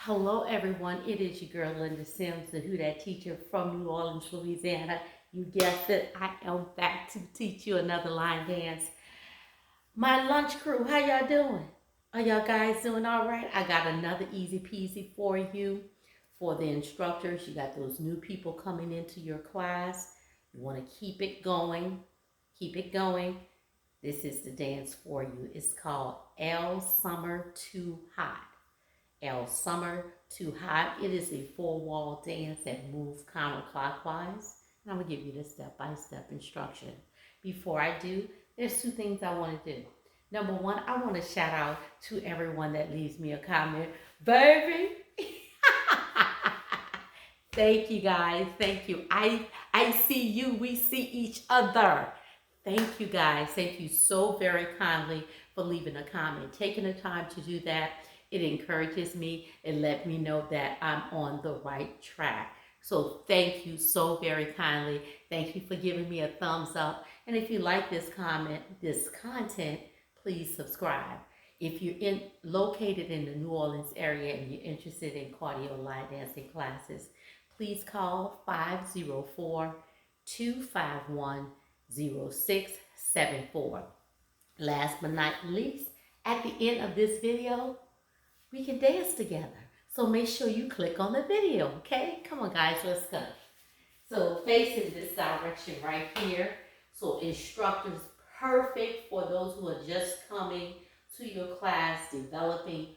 Hello, everyone. It is your girl, Linda Sims, the Who Dat teacher from New Orleans, Louisiana. You guessed it, I am back to teach you another line dance. My lunch crew, how y'all doing? Are y'all guys doing all right? I got another easy peasy for you. For the instructors, you got those new people coming into your class. You want to keep it going. Keep it going. This is the dance for you. It's called L Summer Too Hot. L Summer Too Hot. It is a four-wall dance that moves counterclockwise. And I'm going to give you the step-by-step instruction. Before I do, there's two things I want to do. Number one, I want to shout out to everyone that leaves me a comment. Baby! Thank you guys. Thank you. I see you. We see each other. Thank you guys. Thank you so very kindly for leaving a comment. Taking the time to do that, it encourages me. It let me know that I'm on the right track. So thank you so very kindly. Thank you for giving me a thumbs up. And if you like this content, please subscribe. If you're located in the New Orleans area and you're interested in cardio line dancing classes, please call 504-251-0674. Last but not least, at the end of this video, we can dance together. So make sure you click on the video, okay? Come on, guys, let's go. So facing this direction right here. So instructors, perfect for those who are just coming to your class, slowly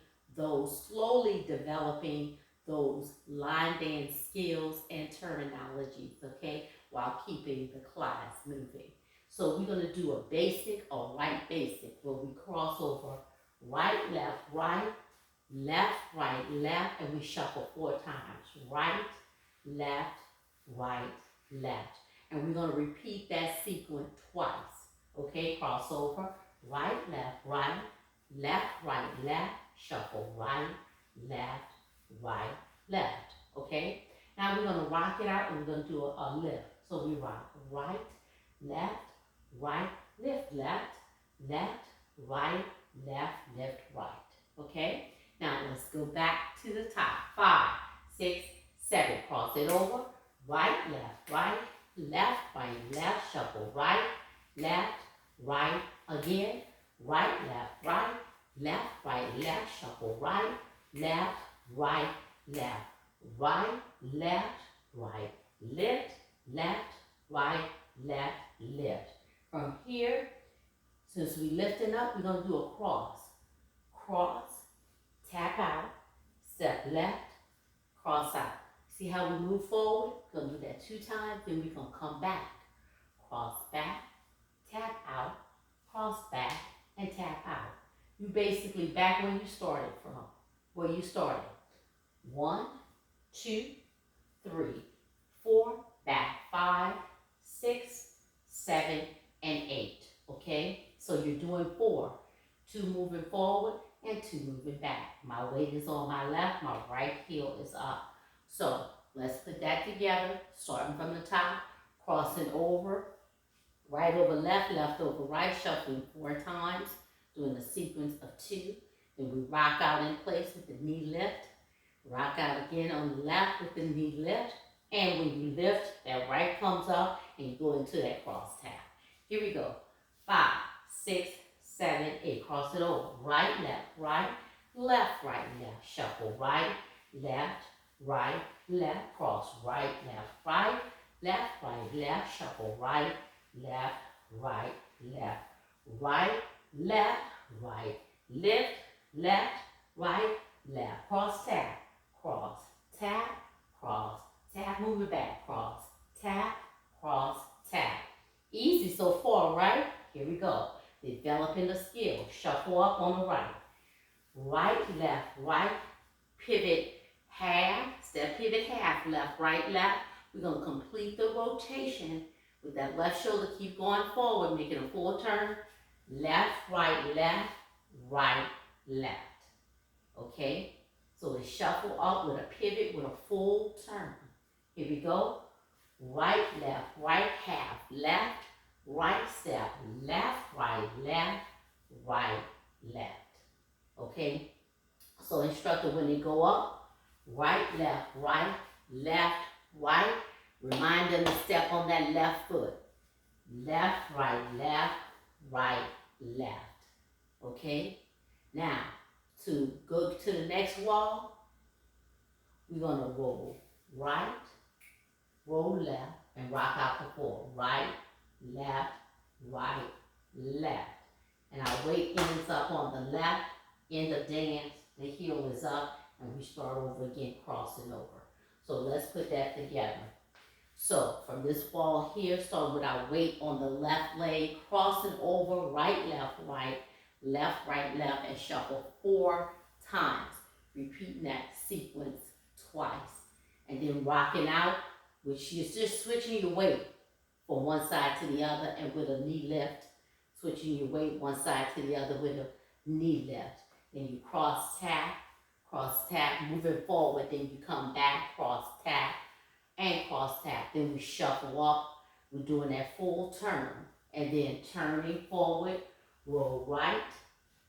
developing those line dance skills and terminologies, okay? While keeping the class moving. So we're gonna do a basic or right basic where we cross over right, left, left, and we shuffle 4 times. Right, left, left. And we're gonna repeat that sequence twice. Okay, cross over, right, left, shuffle right, left. Okay? Now we're gonna rock it out and we're gonna do a lift. So we rock right, lift, left, right, left, lift, right. Okay? Now let's go back to the top. 5, 6, 7. Cross it over. Right, left, shuffle right, again. Right, left, shuffle right, left, right, lift, left, lift. From here, since we lifting up, we're gonna do a cross. Cross, tap out, step left, cross out. See how we move forward? We're gonna do that 2 times, then we're gonna come back. Cross back, tap out, cross back, and tap out. You basically back where you started from. 1, 2, 3, 4, back 5, 6, 7, and 8. Okay? So you're doing 4. 2 moving forward and 2 moving back. My weight is on my left, my right heel is up. So let's put that together, starting from the top, crossing over, right over left, left over right, shuffling 4 times, doing a sequence of 2. Then we rock out in place with the knee lift, rock out again on the left with the knee lift, and when you lift, that right comes up and you go into that cross tap. Here we go. 5, 6, 7, 8. Cross it over. Right, left, shuffle right, left, cross right, left, shuffle right, left, right, lift, left, cross, tap, move it back, cross, tap, easy so far, right? Here we go. Developing the skill. Shuffle up on the right. Right, pivot half, step pivot half, left. We're going to complete the rotation with that left shoulder. Keep going forward, making a full turn. Left, right, left. Okay? So we shuffle up with a pivot with a full turn. Here we go. Right, half, left, right step, left, right, left. Okay? So instructor, when they go up, right, left, right. Remind them to step on that left foot. Left, right, left. Okay? Now, to go to the next wall, we're going to roll right, roll left, and rock out the four. Right, left, and our weight ends up on the left end of dance. The heel is up, and we start over again, crossing over. So let's put that together. So from this wall here, start with our weight on the left leg, crossing over, right, left, and shuffle 4 times. Repeating that sequence twice. And then rocking out, which is just switching your weight from one side to the other, and with a knee lift, switching your weight one side to the other with a knee lift. Then you cross tap, moving forward, then you come back, cross tap, and cross tap. Then we shuffle up. We're doing that full turn. And then turning forward, roll right,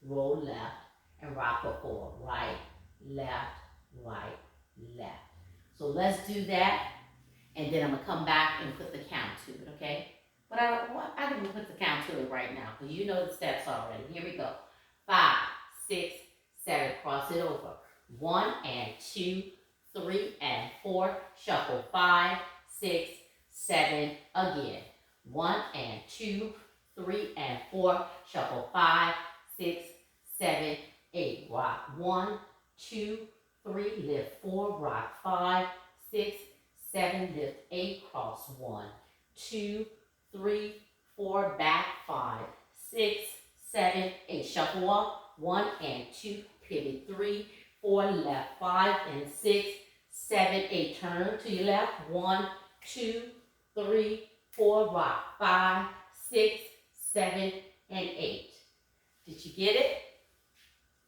roll left, and rock a forward. Right, left. So let's do that. And then I'm going to come back and put the count to it, okay? But I didn't put the count to it right now, because you know the steps already. Here we go. 5, 6, 7, cross it over. 1 and 2, 3 and 4, shuffle 5, 6, 7, again. 1 and 2, 3 and 4, shuffle 5, 6, 7, 8. Rock 1, 2, 3, lift 4, rock 5, 6, 7, lift 8, cross 1, 2, 3, 4, back 5, 6, 7, 8. Shuffle up, 1 and 2, pivot 3, 4, left 5 and 6, 7, 8. Turn to your left, 1, 2, 3, 4, rock 5, 6, 7, and 8. Did you get it?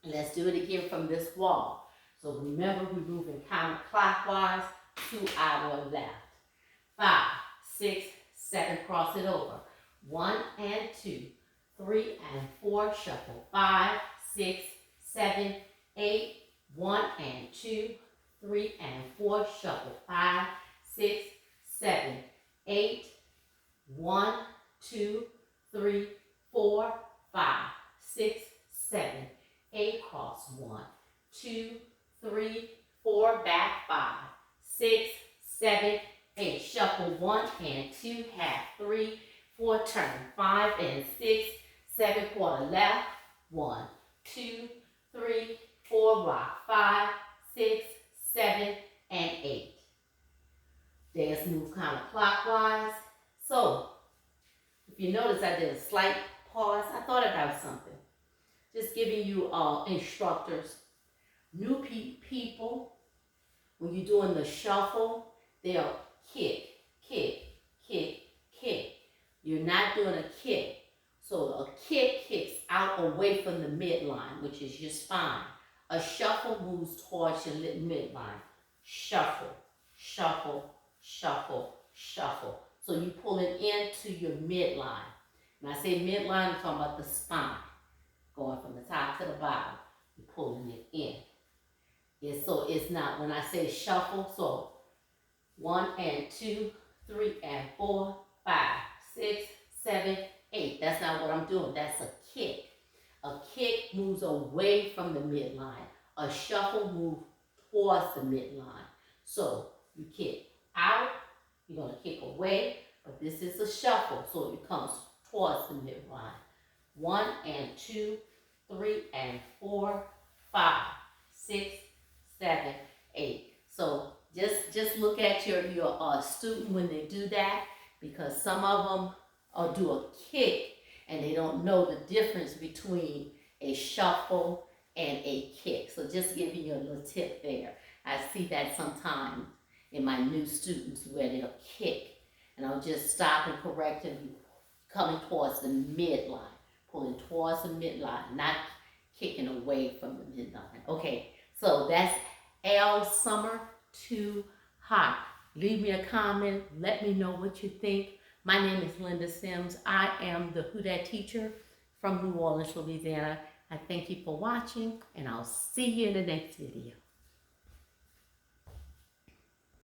Let's do it again from this wall. So remember, we're moving counterclockwise to our left. 5, 6, 7, cross it over. 1 and 2, 3 and 4, shuffle 5, 6, 7, 8. 1 and 2, 3 and 4, shuffle 5, 6, 7, 8. 1, 2, 3, 4, 5, 6, 7, 8. Cross 1, 2, 3, 4, back 5, 6, 7, 8. Shuffle 1 and 2, half 3, 4, turn 5 and 6, 7, quarter left. 1, 2, 3, 4, rock 5, 6, 7, and 8. Dance move counterclockwise. So, if you notice, I did a slight pause. I thought about something. Just giving you instructors. New people, when you're doing the shuffle, they'll kick. You're not doing a kick. So a kick kicks out away from the midline, which is your spine. A shuffle moves towards your midline. Shuffle. So you're pulling into your midline. When I say midline, I'm talking about the spine. Going from the top to the bottom. You're pulling it in. So it's not, when I say shuffle, so 1 and 2, 3 and 4, 5, 6, 7, 8. That's not what I'm doing. That's a kick. A kick moves away from the midline. A shuffle moves towards the midline. So you kick out, you're going to kick away, but this is a shuffle, so it comes towards the midline. 1 and 2, 3 and 4, 5, 6, 7, 8. So just look at your student when they do that, because some of them do a kick and they don't know the difference between a shuffle and a kick. So just giving you a little tip there. I see that sometimes in my new students where they'll kick, and I'll just stop and correct them coming towards the midline, pulling towards the midline, not kicking away from the midline. Okay, so that's L Summer Too Hot. Leave me a comment. Let me know what you think. My name is Linda Sims. I am the Who Dat teacher from New Orleans, Louisiana. I thank you for watching, and I'll see you in the next video.